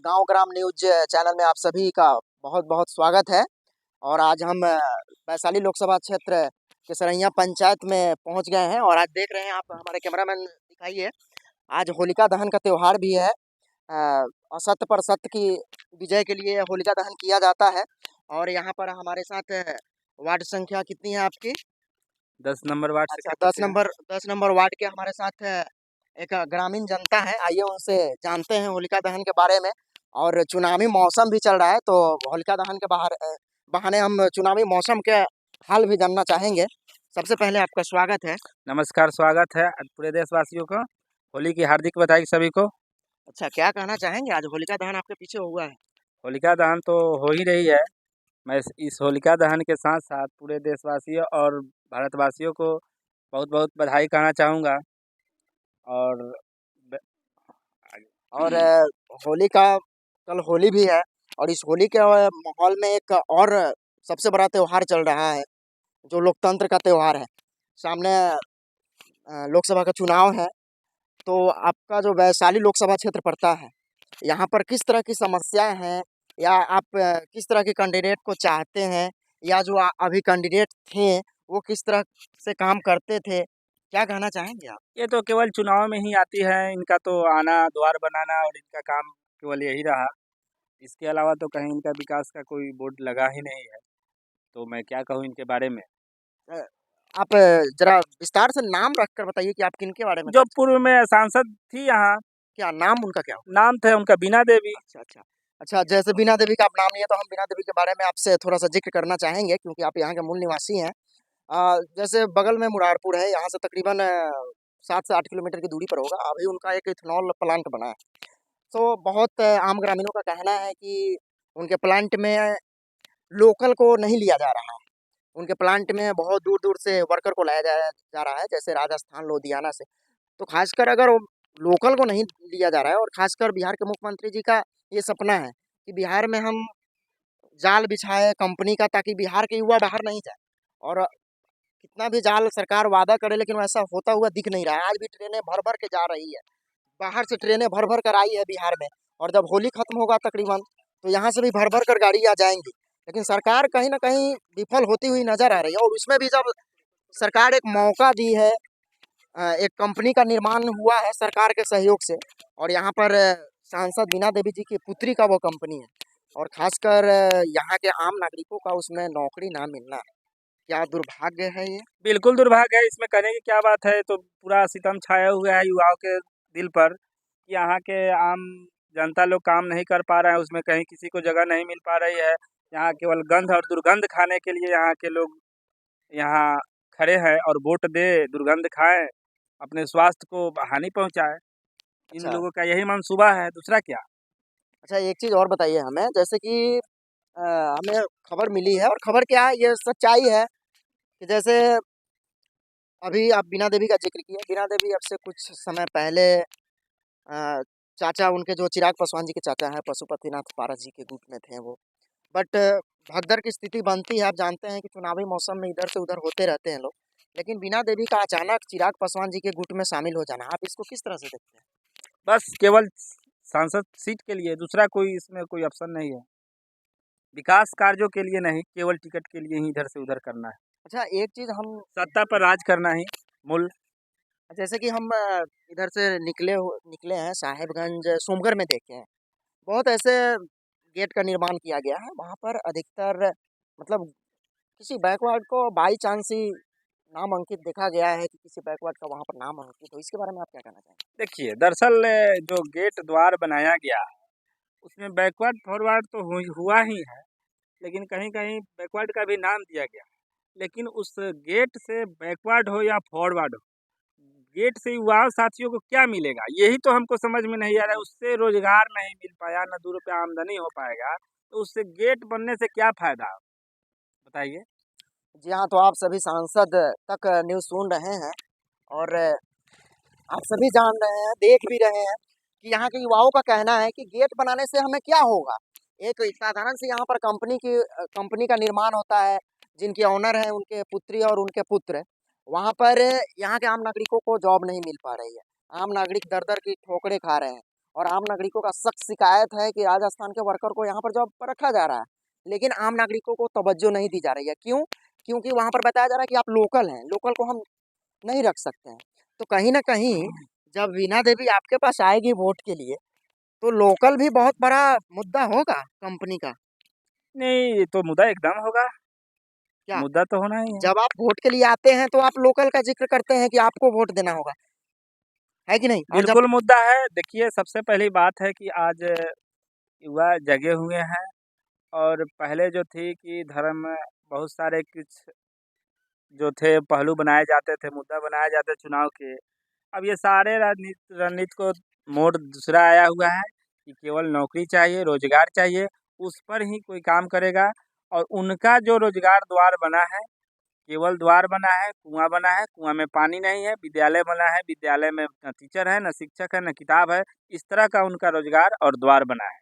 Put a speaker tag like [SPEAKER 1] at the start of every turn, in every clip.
[SPEAKER 1] गांव ग्राम news channel में आप सभी का बहुत बहुत स्वागत है। और आज हम वैशाली लोकसभा क्षेत्र के सरैया पंचायत में पहुंच गए हैं और आज देख रहे हैं आप, हमारे कैमरामैन दिखाइए। आज होलिका दहन का त्यौहार भी है। असत्य पर सत्य की विजय के लिए होलिका दहन किया जाता है। और यहाँ पर हमारे साथ वार्ड संख्या कितनी है आपकी?
[SPEAKER 2] 10 नंबर वार्ड से
[SPEAKER 1] अच्छा, 10 नंबर वार्ड के हमारे साथ एक ग्रामीण जनता है। आइए उनसे जानते हैं होलिका दहन के बारे में। और चुनावी मौसम भी चल रहा है, तो होलिका दहन के बहाने हम चुनावी मौसम के हाल भी जानना चाहेंगे। सबसे पहले आपका स्वागत है।
[SPEAKER 2] नमस्कार, स्वागत है पूरे देशवासियों को। होली की हार्दिक बधाई सभी को।
[SPEAKER 1] अच्छा, क्या कहना चाहेंगे? आज होलिका दहन आपके पीछे हुआ है।
[SPEAKER 2] होलिका दहन तो हो ही रही है। मैं इस होलिका दहन के साथ साथ पूरे देशवासियों और भारतवासियों को बहुत बहुत बधाई कहना चाहूँगा। और ब-
[SPEAKER 1] और होली का कल होली भी है। और इस होली के माहौल में एक और सबसे बड़ा त्यौहार चल रहा है, जो लोकतंत्र का त्यौहार है। सामने लोकसभा का चुनाव है। तो आपका जो वैशाली लोकसभा क्षेत्र पड़ता है, यहाँ पर किस तरह की समस्याएं हैं, या आप किस तरह के कैंडिडेट को चाहते हैं, या जो अभी कैंडिडेट थे वो किस तरह से काम करते थे? क्या कहना चाहेंगे आप?
[SPEAKER 2] ये तो केवल चुनाव में ही आती है। इनका तो आना द्वार बनाना और इनका काम केवल यही रहा। इसके अलावा तो कहीं इनका विकास का कोई बोर्ड लगा ही नहीं है। तो मैं क्या कहूँ इनके बारे में।
[SPEAKER 1] अ, आप जरा विस्तार से नाम रख कर बताइए कि आप किनके बारे में
[SPEAKER 2] जो
[SPEAKER 1] कहना
[SPEAKER 2] पूर्व में सांसद थी यहाँ,
[SPEAKER 1] चाहते हैं। क्या नाम उनका क्या होगा?
[SPEAKER 2] नाम थे उनका बीना देवी।
[SPEAKER 1] अच्छा, अच्छा। अच्छा, जैसे बीना देवी का आप नाम लिए, तो हम बीना देवी के बारे में आपसे थोड़ा-सा ज़िक्र करना चाहेंगे, क्योंकि आप यहाँ के मूल निवासी हैं। जैसे बगल में मुरारपुर है, यहाँ से तकरीबन 7 से 8 किलोमीटर की दूरी पर होगा। अभी उनका एक इथेनॉल प्लांट बना है। तो बहुत आम ग्रामीणों का कहना है कि उनके प्लांट में लोकल को नहीं लिया जा रहा है। उनके प्लांट में बहुत दूर-दूर से वर्कर को लाया जा जा रहा है, जैसे राजस्थान, लुधियाना से। तो खासकर अगर वो लोकल को नहीं लिया जा रहा है, और खासकर बिहार के मुख्यमंत्री जी का ये सपना है कि बिहार में हम जाल बिछाए कंपनी का, ताकि बिहार के युवा बाहर नहीं जाए। और कितना भी जाल सरकार वादा करे, लेकिन वैसा होता हुआ दिख नहीं रहा है। आज भी ट्रेनें भर-भर के जा रही है। बाहर से ट्रेनें भर-भर कर आई है बिहार में, और जब होली खत्म होगा तकरीबन, तो यहाँ से भी भर-भर कर गाड़ियाँ जाएँगी। लेकिन सरकार कहीं न कहीं विफल होती हुई नज़र आ रही है। और उसमें भी जब सरकार एक मौका दी है, एक कंपनी का निर्माण हुआ है सरकार के सहयोग से, और यहाँ पर सांसद बीना देवी जी की पुत्री का वो कंपनी है। और खासकर यहाँ के आम नागरिकों का उसमें नौकरी ना मिलना, क्या दुर्भाग्य है ये।
[SPEAKER 2] बिल्कुल दुर्भाग्य है, इसमें कहने की क्या बात है। तो पूरा सितम छाया हुआ है युवाओं के दिल पर कि यहाँ के आम जनता लोग काम नहीं कर पा रहे हैं, उसमें कहीं किसी को जगह नहीं मिल पा रही है। यहाँ केवल गंध और दुर्गंध खाने के लिए यहाँ के लोग यहाँ खड़े हैं और वोट दे दुर्गंध खाएं, अपने स्वास्थ्य को हानि पहुँचाए। इन
[SPEAKER 1] अच्छा,
[SPEAKER 2] लोगों का यही मंसूबा है, दूसरा क्या।
[SPEAKER 1] अच्छा, एक चीज़ और बताइए हमें, जैसे कि हमें खबर मिली है, और खबर क्या है, ये सच्चाई है कि जैसे अभी आप बीना देवी का ज़िक्र किए। बीना देवी अब से कुछ समय पहले चाचा उनके, जो चिराग पासवान जी के चाचा हैं, पशुपतिनाथ पारस जी के गुट में थे वो। बट भगदड़ की स्थिति बनती है। आप जानते हैं कि चुनावी मौसम में इधर से उधर होते रहते हैं लोग। लेकिन बीना देवी का अचानक चिराग पासवान जी के गुट में शामिल हो जाना, आप इसको किस तरह से देखते हैं?
[SPEAKER 2] बस केवल सांसद सीट के लिए, दूसरा कोई इसमें कोई ऑप्शन नहीं है। विकास कार्यों के लिए नहीं, केवल टिकट के लिए ही इधर से उधर करना है।
[SPEAKER 1] अच्छा, एक चीज़ हम,
[SPEAKER 2] सत्ता पर राज करना ही मूल।
[SPEAKER 1] जैसे कि हम इधर से निकले हैं साहेबगंज सोमगढ़ में देखे हैं, बहुत ऐसे गेट का निर्माण किया गया है। वहाँ पर अधिकतर, मतलब किसी बैकवर्ड को बाई चांस ही नाम अंकित देखा गया है कि किसी बैकवर्ड का वहाँ पर नाम अंकित हो। इसके बारे में आप क्या कहना चाहेंगे?
[SPEAKER 2] देखिए, दरअसल जो गेट द्वार बनाया गया है, उसमें बैकवर्ड फॉरवर्ड तो हुआ ही है, लेकिन कहीं-कहीं बैकवर्ड का भी नाम दिया गया है। लेकिन उस गेट से बैकवर्ड हो या फॉरवर्ड हो, गेट से युवा साथियों को क्या मिलेगा? यही तो हमको समझ में नहीं आ रहा है। उससे रोज़गार नहीं मिल पाया, ना 2 रुपया आमदनी हो पाएगा, तो उससे गेट बनने से क्या फ़ायदा? बताइए।
[SPEAKER 1] जी हाँ, तो आप सभी सांसद तक न्यूज़ सुन रहे हैं, और आप सभी जान रहे हैं, देख भी रहे हैं कि यहाँ के युवाओं का कहना है कि गेट बनाने से हमें क्या होगा? एक साधारण से यहाँ पर कंपनी का निर्माण होता है, जिनके ओनर हैं उनके पुत्री और उनके पुत्र। वहाँ पर यहाँ के आम नागरिकों को जॉब नहीं मिल पा रही है। आम नागरिक दर-दर की ठोकरें खा रहे हैं। और आम नागरिकों का सख्त शिकायत है कि राजस्थान के वर्कर को यहाँ पर जॉब पर रखा जा रहा है, लेकिन आम नागरिकों को तवज्जो नहीं दी जा रही है। क्यों? क्योंकि वहाँ पर बताया जा रहा है कि आप लोकल हैं, लोकल को हम नहीं रख सकते हैं। तो कहीं न कहीं जब वीणा देवी आपके पास आएगी वोट के लिए, तो लोकल भी बहुत बड़ा मुद्दा होगा कंपनी का।
[SPEAKER 2] नहीं, ये तो मुद्दा एकदम होगा,
[SPEAKER 1] क्या?
[SPEAKER 2] मुद्दा तो होना ही है।
[SPEAKER 1] जब आप वोट के लिए आते हैं तो आप लोकल का ज़िक्र करते हैं कि आपको वोट देना होगा, है कि नहीं? और जब
[SPEAKER 2] बिल्कुल मुद्दा है। देखिए, सबसे पहली बात है कि आज युवा जगे हुए हैं और पहले जो थी कि धर्म बहुत सारे कुछ जो थे पहलू बनाए जाते थे, मुद्दा बनाए जाते चुनाव के। अब ये सारे रणनीति को मोड़ दूसरा आया हुआ है कि केवल नौकरी चाहिए, रोज़गार चाहिए, उस पर ही कोई काम करेगा और उनका जो रोज़गार द्वार बना है, केवल द्वार बना है, कुआँ बना है, कुआँ में पानी नहीं है, विद्यालय बना है, विद्यालय में न टीचर है, न शिक्षक है, न किताब है, इस तरह का उनका रोज़गार और द्वार बना है,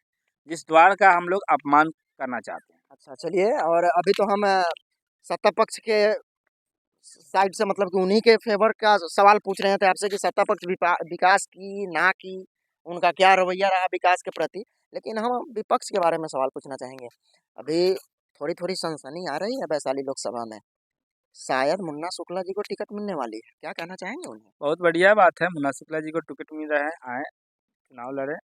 [SPEAKER 2] जिस द्वार का हम लोग अपमान करना चाहते हैं।
[SPEAKER 1] अच्छा चलिए और अभी तो हम सत्ता पक्ष के साइड से मतलब कि उन्हीं के फ़ेवर का सवाल पूछ रहे थे आपसे कि सत्ता पक्ष विकास की, ना की, उनका क्या रवैया रहा विकास के प्रति। लेकिन हम विपक्ष के बारे में सवाल पूछना चाहेंगे। अभी थोड़ी-थोड़ी सनसनी आ रही है वैशाली लोकसभा में। शायद मुन्ना शुक्ला जी को टिकट मिलने वाली है। क्या कहना चाहेंगे उन्हें?
[SPEAKER 2] बहुत बढ़िया बात है, मुन्ना शुक्ला जी को टिकट मिल रहा है, आएँ, चुनाव लड़ें।
[SPEAKER 1] आप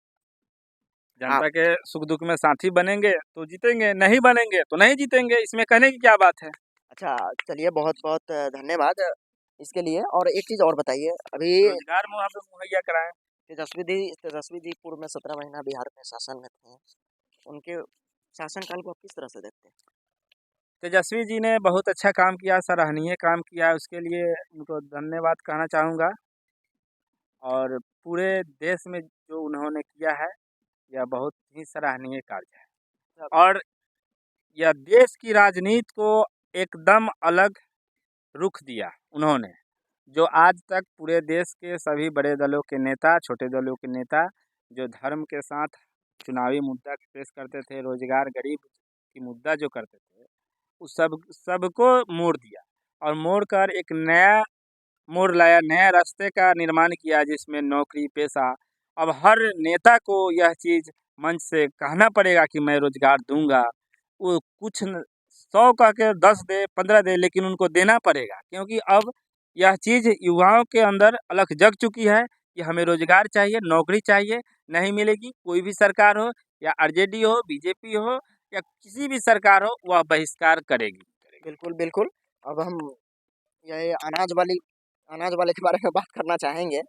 [SPEAKER 2] जनता के सुख-दुःख में साथी बनेंगे तो जीतेंगे, नहीं बनेंगे तो नहीं जीतेंगे, इसमें कहने की क्या बात है?
[SPEAKER 1] अच्छा चलिए बहुत-बहुत धन्यवाद इसके लिए और एक चीज़ और बताइए अभी
[SPEAKER 2] रोज़गार वहाँ पे मुहैया कराएँ।
[SPEAKER 1] तेजस्वी जी पूर्व में 17 महीना बिहार में शासन में थे। उनके शासनकाल को आप किस तरह से देखते हैं?
[SPEAKER 2] तेजस्वी जी ने बहुत अच्छा काम किया, सराहनीय काम किया, उसके लिए उनको धन्यवाद कहना चाहूँगा और पूरे देश में जो उन्होंने किया है, यह बहुत ही सराहनीय कार्य है और यह देश की राजनीति को एकदम अलग रुख दिया उन्होंने, जो आज तक पूरे देश के सभी बड़े दलों के नेता, छोटे दलों के नेता, जो धर्म के साथ चुनावी मुद्दा पेश करते थे, रोज़गार, गरीब की मुद्दा जो करते थे, उस सबको मोड़ दिया और मोड़ कर एक नया मोड़ लाया, नया रास्ते का निर्माण किया जिसमें नौकरी, पेशा। अब हर नेता को यह चीज़ मंच से कहना पड़ेगा कि मैं रोज़गार दूँगा। वो कुछ न 100 कह के 10 दे, 15 दे लेकिन उनको देना पड़ेगा क्योंकि अब यह चीज़ युवाओं के अंदर अलख जग चुकी है कि हमें रोज़गार चाहिए, नौकरी चाहिए, नहीं मिलेगी, कोई भी सरकार हो या आरजेडी हो, बीजेपी हो या किसी भी सरकार हो, वह बहिष्कार करेगी।
[SPEAKER 1] बिल्कुल, बिल्कुल। अब हम यही अनाज वाले के बारे में बात करना चाहेंगे।